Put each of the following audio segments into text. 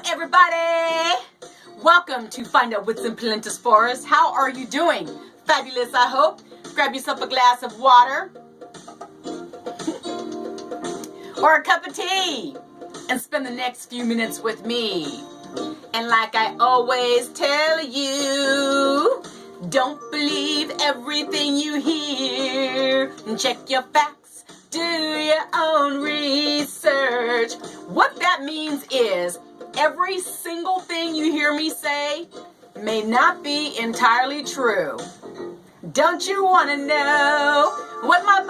everybody! Welcome to Find Out What's in Pelenta's Forrest. How are you doing? Fabulous, I hope. Grab yourself a glass of water or a cup of tea and spend the next few minutes with me. And like I always tell you, don't believe everything you hear. Check your facts, do your own research. What that means is every single thing you hear me say may not be entirely true. Don't you want to know what my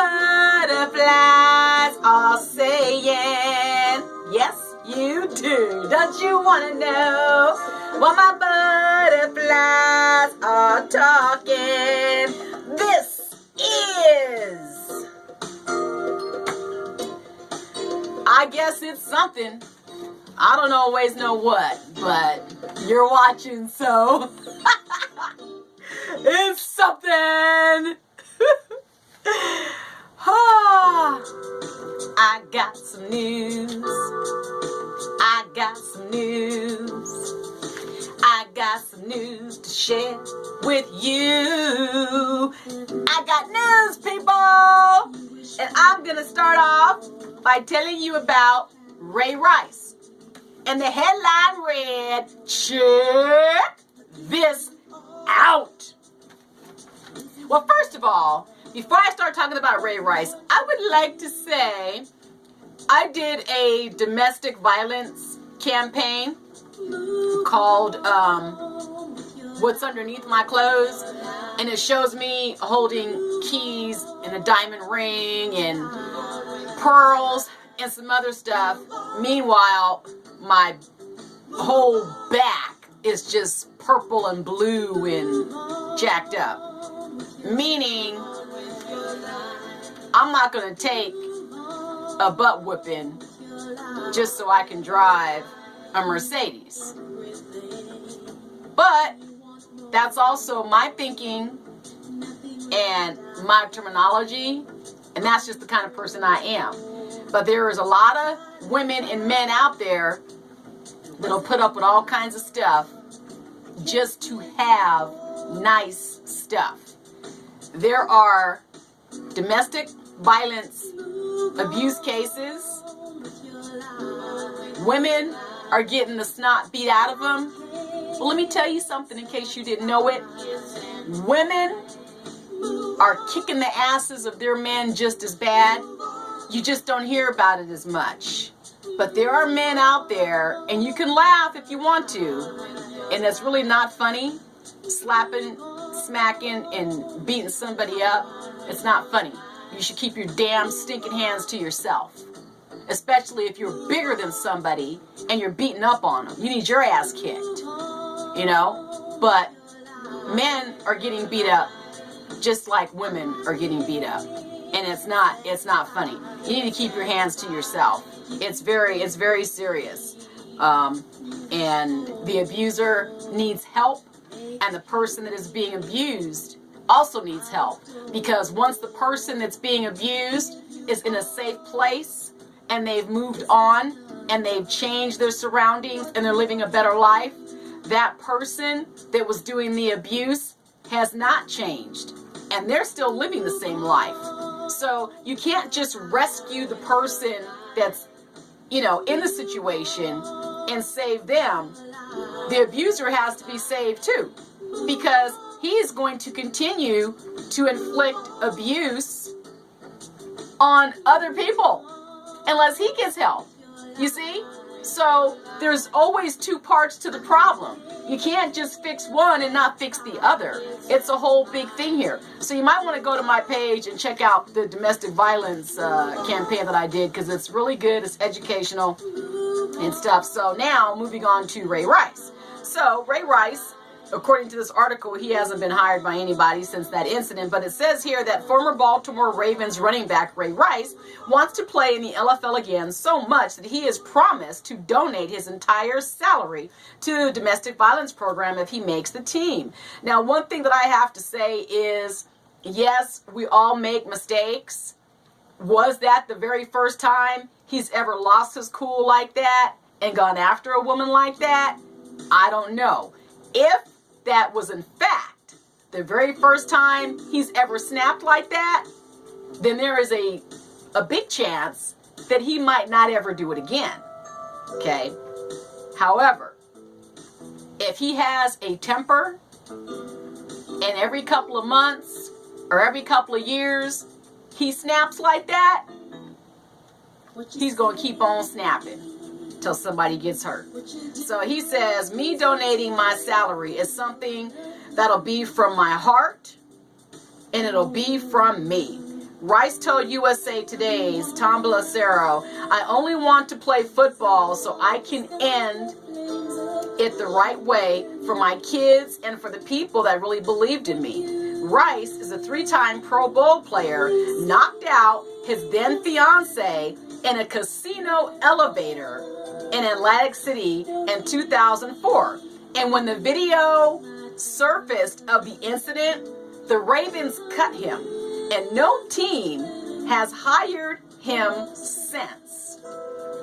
butterflies are saying? Yes, you do. Don't you want to know what my butterflies are talking? This is, I guess it's something. I don't always know what, but you're watching, so it's something. I got some news. I got some news. I got some news to share with you. I got news, people. And I'm going to start off by telling you about Ray Rice. And the headline read, check this out. Well, first of all, before I start talking about Ray Rice, I would like to say I did a domestic violence campaign called What's Underneath My Clothes. And it shows me holding keys and a diamond ring and pearls and some other stuff. Meanwhile, my whole back is just purple and blue and jacked up. Meaning, I'm not going to take a butt whooping just so I can drive a Mercedes. But that's also my thinking and my terminology, and that's just the kind of person I am. But there is a lot of women and men out there that'll put up with all kinds of stuff just to have nice stuff. There are domestic violence abuse cases. Women are getting the snot beat out of them. Well, let me tell you something in case you didn't know it. Women are kicking the asses of their men just as bad. You just don't hear about it as much. But there are men out there, and you can laugh if you want to, and it's really not funny. Slapping, smacking, and beating somebody up, it's not funny. You should keep your damn stinking hands to yourself. Especially if you're bigger than somebody and you're beating up on them. You need your ass kicked, you know? But men are getting beat up just like women are getting beat up. And it's not funny. You need to keep your hands to yourself. It's very serious. And the abuser needs help, and the person that is being abused also needs help. Because once the person that's being abused is in a safe place, and they've moved on, and they've changed their surroundings, and they're living a better life, that person that was doing the abuse has not changed. And they're still living the same life. So you can't just rescue the person that's, in the situation and save them. The abuser has to be saved too, because he is going to continue to inflict abuse on other people unless he gets help. You see? So there's always two parts to the problem. You can't just fix one and not fix the other. It's a whole big thing here. So you might want to go to my page and check out the domestic violence campaign that I did, because it's really good. It's educational and stuff. So now moving on to Ray Rice. So Ray Rice, according to this article, he hasn't been hired by anybody since that incident, but it says here that former Baltimore Ravens running back Ray Rice wants to play in the NFL again so much that he has promised to donate his entire salary to the domestic violence program if he makes the team. Now, one thing that I have to say is, yes, we all make mistakes. Was that the very first time he's ever lost his cool like that and gone after a woman like that, I don't know. If that was in fact the very first time he's ever snapped like that, then there is a big chance that he might not ever do it again. Okay? However, if he has a temper and every couple of months or every couple of years he snaps like that, he's going to keep on snapping till somebody gets hurt. So he says, me donating my salary is something that'll be from my heart and it'll be from me. Rice told USA Today's Tom Belacero, I only want to play football so I can end it the right way for my kids and for the people that really believed in me. Rice is a 3-time Pro Bowl player, knocked out his then fiance in a casino elevator in Atlantic City in 2004. And when the video surfaced of the incident, the Ravens cut him, and no team has hired him since.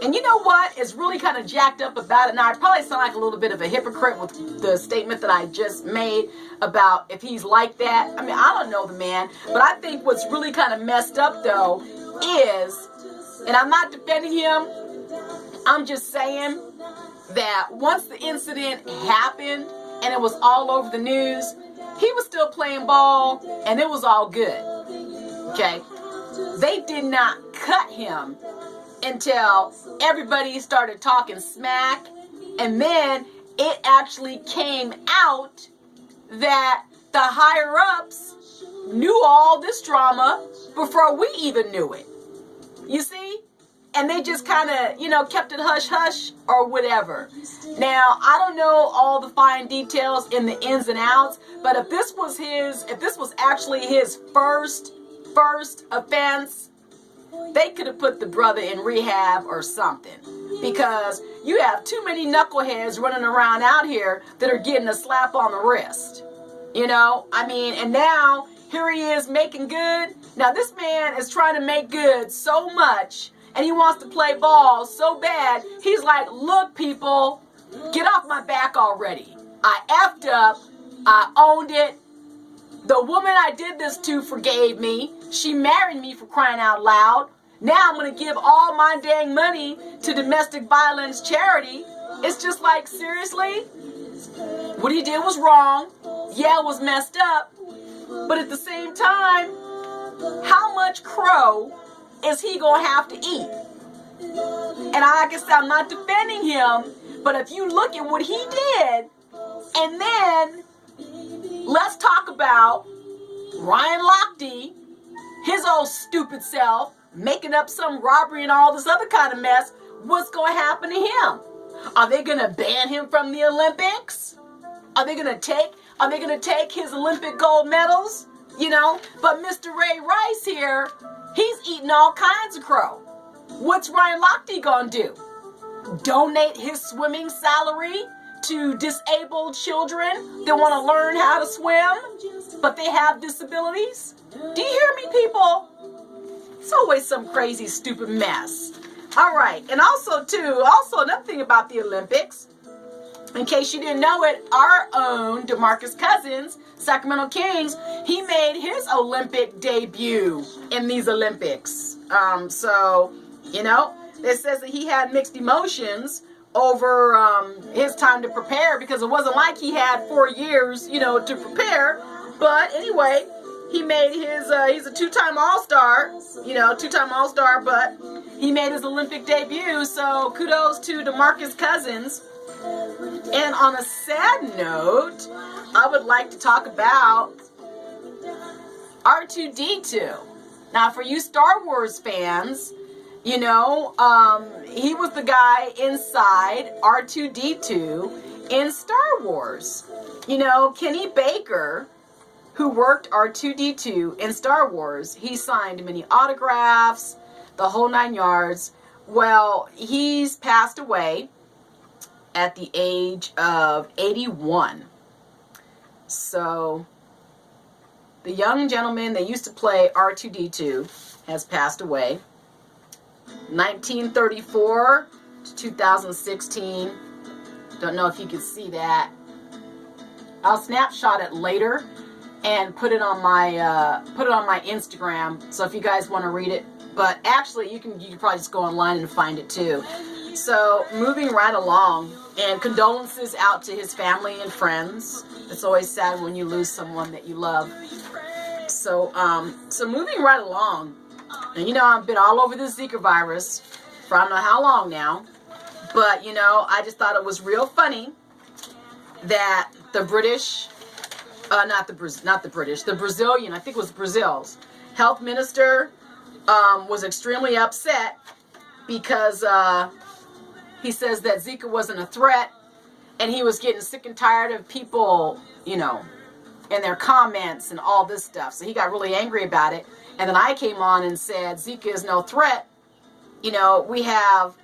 And you know what is really kind of jacked up about it? Now, I probably sound like a little bit of a hypocrite with the statement that I just made about if he's like that. I mean, I don't know the man, but I think what's really kind of messed up, though, is, and I'm not defending him, I'm just saying that once the incident happened and it was all over the news, he was still playing ball and it was all good. Okay? They did not cut him until everybody started talking smack, and then it actually came out that the higher-ups knew all this drama before we even knew it. You see? And they just kind of, kept it hush-hush or whatever. Now, I don't know all the fine details in the ins and outs, but if this was actually his first offense, they could have put the brother in rehab or something, because you have too many knuckleheads running around out here that are getting a slap on the wrist. And now here he is making good. Now this man is trying to make good so much, and he wants to play ball so bad. He's like, look, people, get off my back already. I effed up. I owned it. The woman I did this to forgave me. She married me, for crying out loud. Now I'm going to give all my dang money to domestic violence charity. It's just like, seriously? What he did was wrong. Yeah, it was messed up. But at the same time, how much crow is he going to have to eat? And like I said, I'm not defending him, but if you look at what he did, and then let's talk about Ryan Lochte, his old stupid self, making up some robbery and all this other kind of mess. What's going to happen to him? Are they going to ban him from the Olympics? Are they going to take his Olympic gold medals? But Mr. Ray Rice here, he's eating all kinds of crow. What's Ryan Lochte going to do? Donate his swimming salary to disabled children that want to learn how to swim, but they have disabilities? Do you hear me, people? It's always some crazy, stupid mess. All right. And also another thing about the Olympics, in case you didn't know it, our own DeMarcus Cousins, Sacramento Kings, he made his Olympic debut in these Olympics. It says that he had mixed emotions over his time to prepare, because it wasn't like he had 4 years, to prepare. But anyway, he made his, he's a 2-time All-Star, 2-time All-Star, but he made his Olympic debut. So kudos to DeMarcus Cousins. And on a sad note, I would like to talk about R2-D2. Now, for you Star Wars fans, he was the guy inside R2-D2 in Star Wars. Kenny Baker, who worked R2-D2 in Star Wars, he signed many autographs, the whole 9 yards. Well, he's passed away at the age of 81. So the young gentleman that used to play R2-D2 has passed away. 1934 1st, 2016. Don't know if you can see that. I'll snapshot it later and put it on my Instagram. So if you guys want to read it, but actually you can probably just go online and find it too. So moving right along, and condolences out to his family and friends. It's always sad when you lose someone that you love. So moving right along, and I've been all over this Zika virus for I don't know how long now, but I just thought it was real funny that the British, the Brazilian, I think it was Brazil's health minister was extremely upset because he says that Zika wasn't a threat, and he was getting sick and tired of people, and their comments and all this stuff. So he got really angry about it. And then I came on and said, Zika is no threat. We have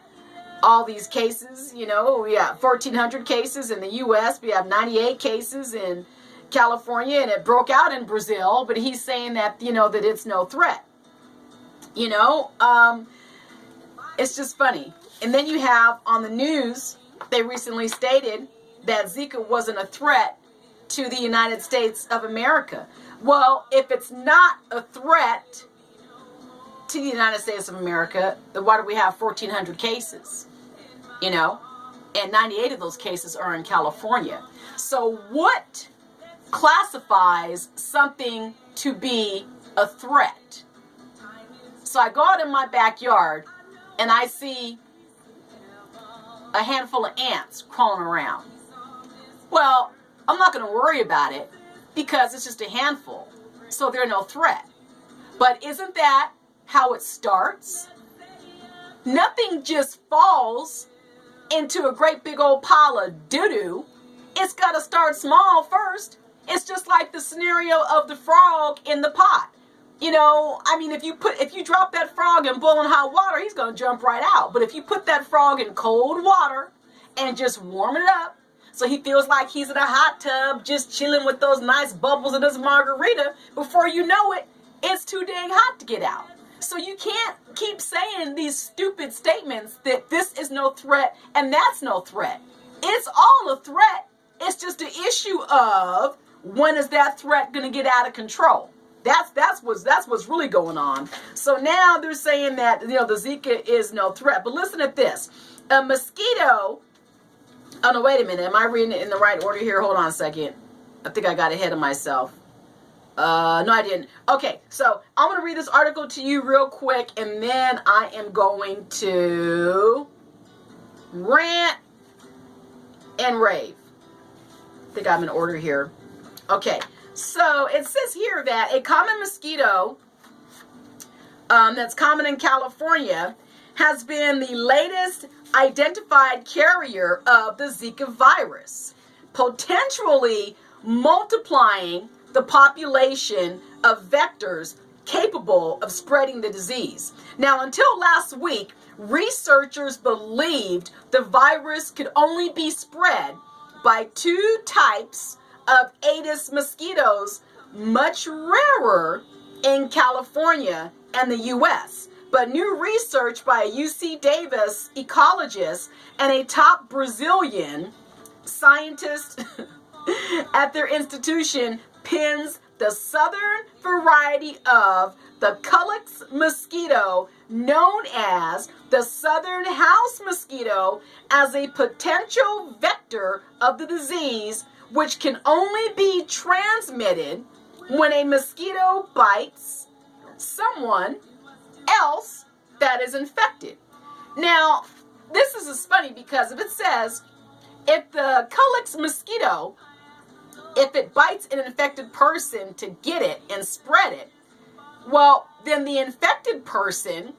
all these cases, we have 1,400 cases in the U.S. We have 98 cases in California, and it broke out in Brazil. But he's saying that, that it's no threat. It's just funny. And then you have on the news, they recently stated that Zika wasn't a threat to the United States of America. Well, if it's not a threat to the United States of America, then why do we have 1,400 cases? And 98 of those cases are in California. So what classifies something to be a threat? So I go out in my backyard and I see a handful of ants crawling around. Well, I'm not going to worry about it because it's just a handful, so they're no threat. But isn't that how it starts? Nothing just falls into a great big old pile of doo-doo. It's got to start small first. It's just like the scenario of the frog in the pot. If you drop that frog in boiling hot water, he's going to jump right out. But if you put that frog in cold water and just warm it up, so he feels like he's in a hot tub, just chilling with those nice bubbles in his margarita, before you know it, it's too dang hot to get out. So you can't keep saying these stupid statements that this is no threat and that's no threat. It's all a threat. It's just an issue of when is that threat going to get out of control. That's what's really going on. So now they're saying that the Zika is no threat. But listen at this. A mosquito. Oh no, wait a minute. Am I reading it in the right order here? Hold on a second. I think I got ahead of myself. No, I didn't. Okay, so I'm going to read this article to you real quick, and then I am going to rant and rave. I think I'm in order here. Okay, so it says here that a common mosquito that's common in California has been the latest identified carrier of the Zika virus, potentially multiplying the population of vectors capable of spreading the disease. Now, until last week, researchers believed the virus could only be spread by two types of Aedes mosquitoes, much rarer in California and the U.S. But new research by a UC Davis ecologist and a top Brazilian scientist at their institution pins the southern variety of the Culex mosquito, known as the southern house mosquito, as a potential vector of the disease, which can only be transmitted when a mosquito bites someone else that is infected. Now, this is funny because if it says, if the Culex mosquito, if it bites an infected person to get it and spread it, well, then the infected person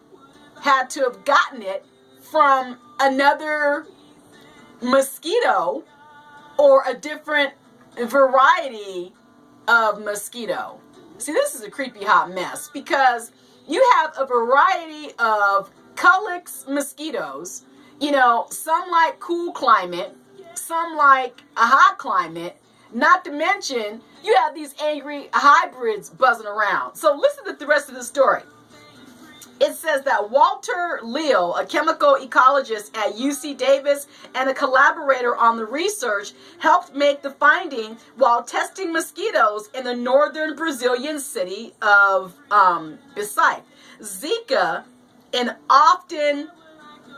had to have gotten it from another mosquito or a different variety of mosquito. See, this is a creepy hot mess because you have a variety of Culex mosquitoes, some like cool climate, some like a hot climate, not to mention you have these angry hybrids buzzing around. So listen to the rest of the story. It says that Walter Leal, a chemical ecologist at UC Davis and a collaborator on the research, helped make the finding while testing mosquitoes in the northern Brazilian city of Recife. Zika, an often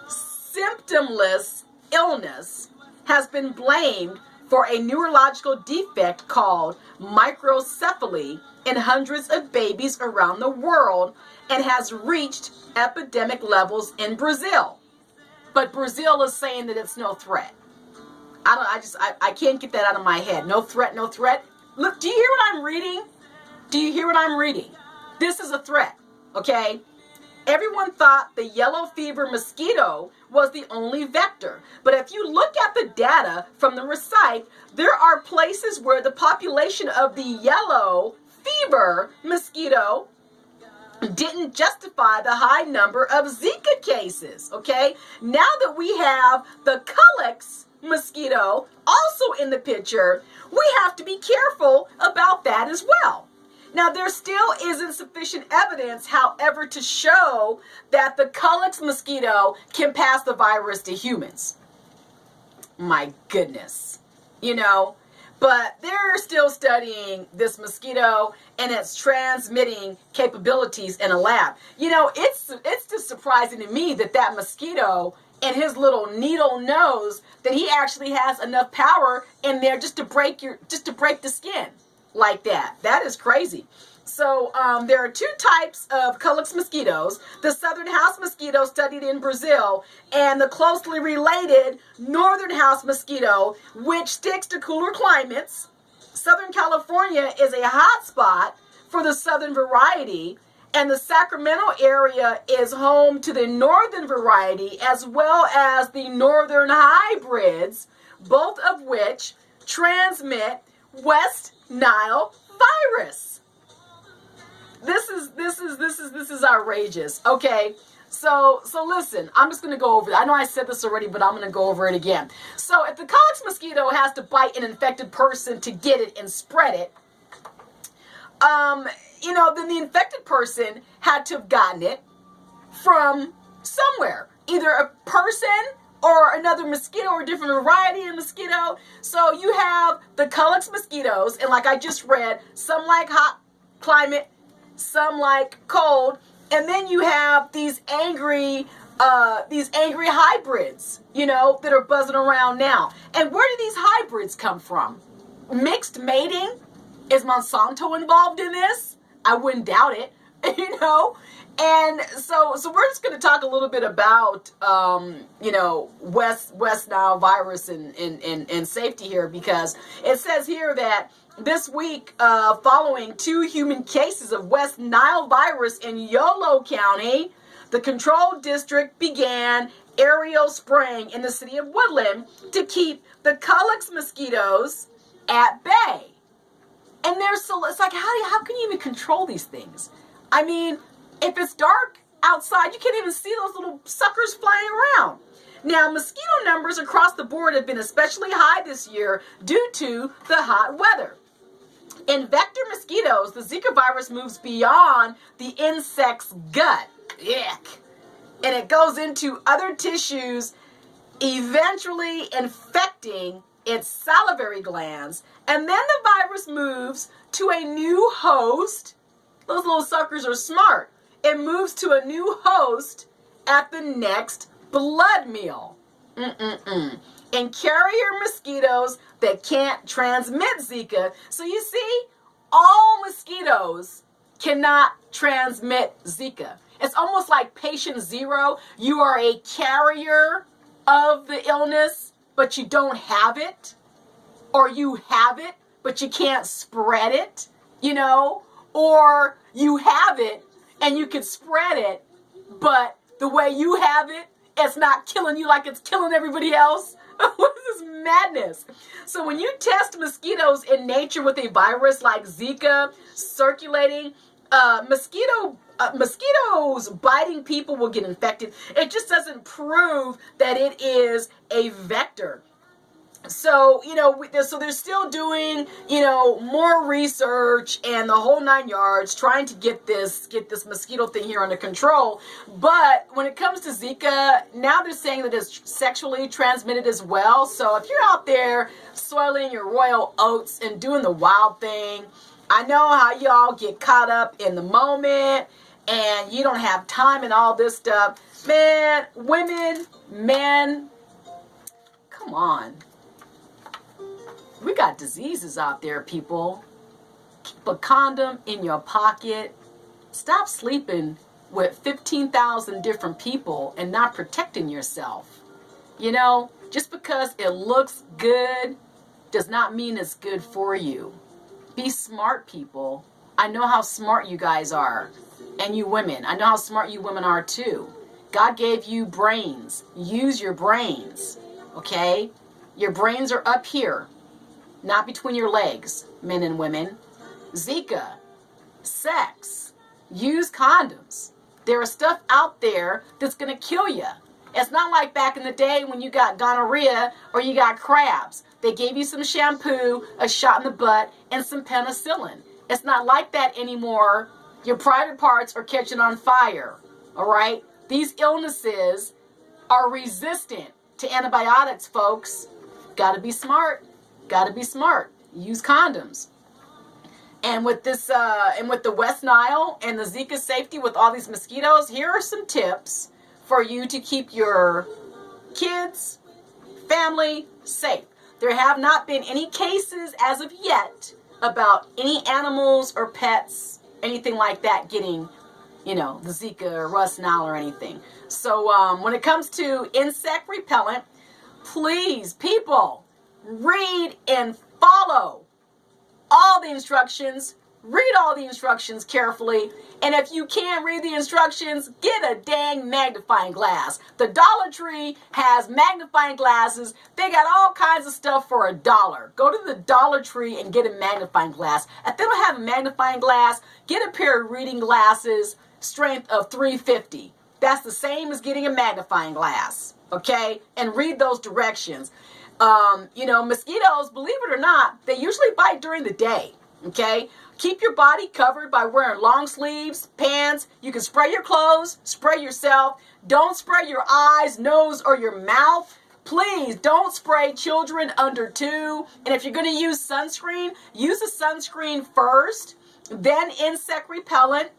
symptomless illness, has been blamed for a neurological defect called microcephaly in hundreds of babies around the world and has reached epidemic levels in Brazil. But Brazil is saying that it's no threat. I can't get that out of my head. No threat, no threat. Look, do you hear what I'm reading? Do you hear what I'm reading? This is a threat, okay? Everyone thought the yellow fever mosquito was the only vector. But if you look at the data from the Recife, there are places where the population of the yellow fever mosquito didn't justify the high number of Zika cases, okay? Now that we have the Culex mosquito also in the picture, we have to be careful about that as well. Now, there still isn't sufficient evidence, however, to show that the Culex mosquito can pass the virus to humans. My goodness, you know, but they're still studying this mosquito and its transmitting capabilities in a lab. You know, it's just surprising to me that mosquito and his little needle nose, that he actually has enough power in there just to break the skin like that. That is crazy. So there are two types of Culex mosquitoes: the southern house mosquito studied in Brazil and the closely related northern house mosquito, which sticks to cooler climates. Southern California is a hot spot for the southern variety, and the Sacramento area is home to the northern variety as well as the northern hybrids, both of which transmit West Nile virus. This is outrageous. Okay, so listen, I'm just gonna go over it. I know I said this already, but I'm gonna go over it again. So if the Culex mosquito has to bite an infected person to get it and spread it, you know, then the infected person had to have gotten it from somewhere, either a person or another mosquito or a different variety of mosquito. So you have the Culex mosquitoes, and like I just read, some like hot climate, some like cold, and then you have these angry hybrids, you know, that are buzzing around now. And where do these hybrids come from? Mixed mating? Is Monsanto involved in this? I wouldn't doubt it, you know. And so we're just going to talk a little bit about, you know, West Nile virus and safety here, because it says here that this week, following 2 human cases of West Nile virus in Yolo County, the control district began aerial spraying in the city of Woodland to keep the Culex mosquitoes at bay. And it's like, how can you even control these things? I mean, if it's dark outside, you can't even see those little suckers flying around. Now, mosquito numbers across the board have been especially high this year due to the hot weather. In vector mosquitoes, the Zika virus moves beyond the insect's gut. Yuck. And it goes into other tissues, eventually infecting its salivary glands. And then the virus moves to a new host. Those little suckers are smart. It moves to a new host at the next blood meal. And carrier mosquitoes that can't transmit Zika. So you see, all mosquitoes cannot transmit Zika. It's almost like patient zero. You are a carrier of the illness, but you don't have it. Or you have it, but you can't spread it, you know. Or you have it and you can spread it, but the way you have it, it's not killing you like it's killing everybody else. What is this madness? So when you test mosquitoes in nature with a virus like Zika circulating, mosquitoes biting people will get infected. It just doesn't prove that it is a vector. So, so they're still doing, more research and the whole 9 yards, trying to get this mosquito thing here under control. But when it comes to Zika, now they're saying that it's sexually transmitted as well. So if you're out there soiling your royal oats and doing the wild thing, I know how y'all get caught up in the moment and you don't have time and all this stuff. Man, women, men, come on. We got diseases out there, people. Keep a condom in your pocket. Stop sleeping with 15,000 different people and not protecting yourself. Just because it looks good does not mean it's good for you. Be smart, people. I know how smart you guys are. And you women. I know how smart you women are too. God gave you brains. Use your brains. Okay? Your brains are up here. Not between your legs, men and women. Zika, sex, use condoms. There is stuff out there that's going to kill you. It's not like back in the day when you got gonorrhea or you got crabs. They gave you some shampoo, a shot in the butt, and some penicillin. It's not like that anymore. Your private parts are catching on fire, all right? These illnesses are resistant to antibiotics, folks. Got to be smart. Got to be smart. Use condoms. And with this, and with the West Nile and the Zika safety with all these mosquitoes, here are some tips for you to keep your kids, family safe. There have not been any cases as of yet about any animals or pets, anything like that, getting, the Zika or West Nile or anything. So when it comes to insect repellent, please, people, read and follow all the instructions. Read all the instructions carefully. And if you can't read the instructions, get a dang magnifying glass. The Dollar Tree has magnifying glasses. They got all kinds of stuff for $1. Go to the Dollar Tree and get a magnifying glass. If they don't have a magnifying glass, get a pair of reading glasses, strength of 350. That's the same as getting a magnifying glass. Okay? And read those directions. Mosquitoes, believe it or not, they usually bite during the day, okay? Keep your body covered by wearing long sleeves, pants. You can spray your clothes, spray yourself. Don't spray your eyes, nose, or your mouth. Please don't spray children under 2. And if you're going to use sunscreen, use a sunscreen first, then insect repellent.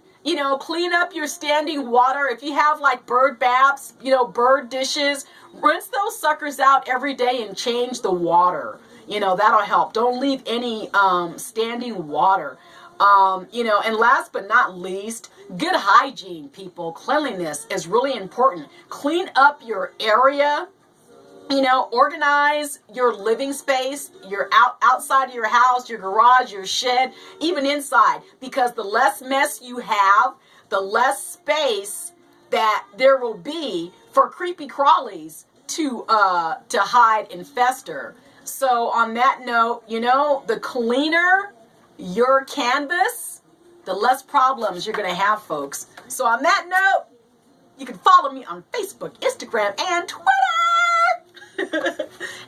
Clean up your standing water. If you have like bird baths, bird dishes, rinse those suckers out every day and change the water. That'll help. Don't leave any standing water. And last but not least, good hygiene, people. Cleanliness is really important. Clean up your area. Organize your living space, your outside of your house, your garage, your shed, even inside. Because the less mess you have, the less space that there will be for creepy crawlies to hide and fester. So on that note, the cleaner your canvas, the less problems you're going to have, folks. So on that note, you can follow me on Facebook, Instagram, and Twitter.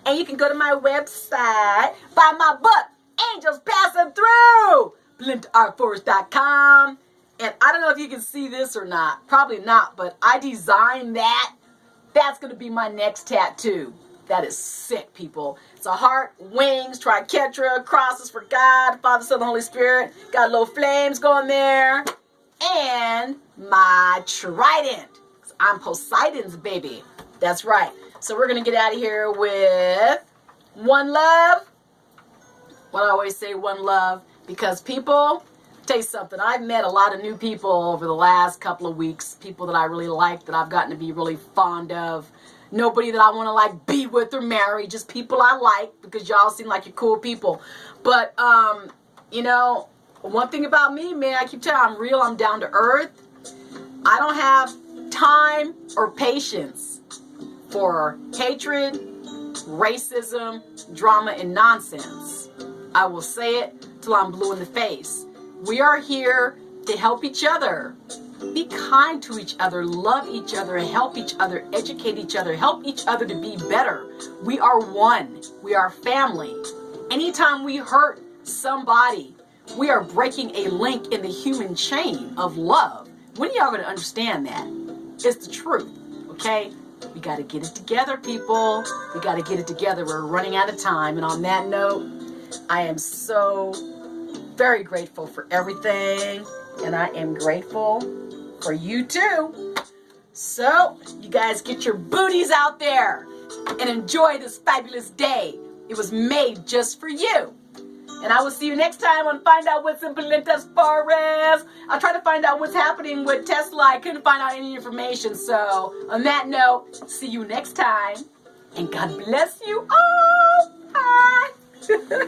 And you can go to my website, buy my book, Angels Passing Through, PelentaArtForest.com. And I don't know if you can see this or not. Probably not, but I designed that. That's going to be my next tattoo. That is sick, people. It's a heart, wings, triquetra, crosses for God, Father, Son, and Holy Spirit. Got little flames going there. And my trident. I'm Poseidon's baby. That's right. So we're going to get out of here with one love. What I always say, one love. Because people, tell you something. I've met a lot of new people over the last couple of weeks. People that I really like, that I've gotten to be really fond of. Nobody that I want to be with or marry. Just people I like, because y'all seem like you're cool people. But, one thing about me, man, I keep telling you, I'm real. I'm down to earth. I don't have time or patience for hatred, racism, drama, and nonsense. I will say it till I'm blue in the face. We are here to help each other, Be kind to each other, love each other, help each other, educate each other, help each other to be better. We are one. We are family. Anytime we hurt somebody, we are breaking a link in the human chain of love. When are y'all going to understand that? It's the truth, okay? We got to get it together, people. We got to get it together. We're running out of time. And on that note, I am so very grateful for everything. And I am grateful for you too. So, you guys get your booties out there and enjoy this fabulous day. It was made just for you. And I will see you next time on Find Out What's in Pelenta's Forrest. I'll try to find out what's happening with Tesla. I couldn't find out any information. So, on that note, see you next time. And God bless you all. Bye.